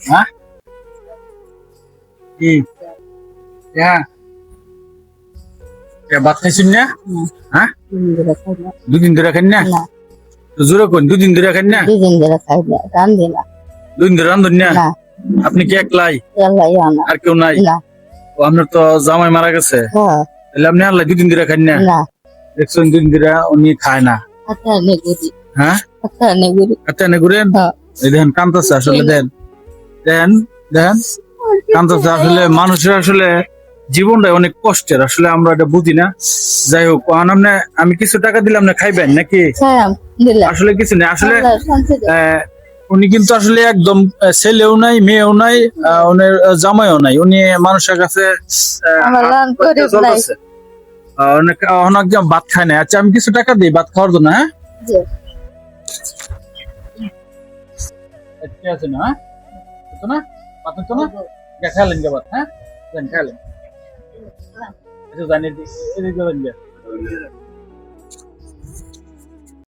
হ্যাঁ কি হ্যাঁ ভাত খাইছেন না? হ্যাঁ দুদিন ধরে খান না? জোরে কোন দুদিন ধরে খান না? দুদিন ধরে রান্ধুন না? আপনি কি একলাই আর কেউ নাই? ও আপনার তো জামাই মারা গেছে, তাহলে আপনি আল্লাহ দুদিন ধরে খান না? দেখছেন দুদিন ধরে উনি খায় না। হ্যাঁ আচ্ছা ঘুরেন এই দেখেন কান্দাছে আসলে দেন দেন দেন কান্দাছে আসলে মানুষের আসলে জীবনটা অনেক কষ্টের, আসলে আমরা এটা বুঝি না। যাই হোক আমি কিছু টাকা দিলাম না, খাইবেন নাকি? আসলে কিছু নেই আসলে। উনি কিন্তু আসলে একদম ছেলেও নাই মেয়েও নাই, উনি জামাইও নাই, উনি মানুষের কাছে চলতেছে অনেক অনেক ভাত খায় না। আচ্ছা আমি কিছু টাকা দিই ভাত খাওয়ার জন্য। হ্যাঁ ঠিক আছে না? হ্যাঁ না ভাত হতো না, খেলেন গে ভাত। হ্যাঁ খেলেন আচ্ছা জানিয়ে দিই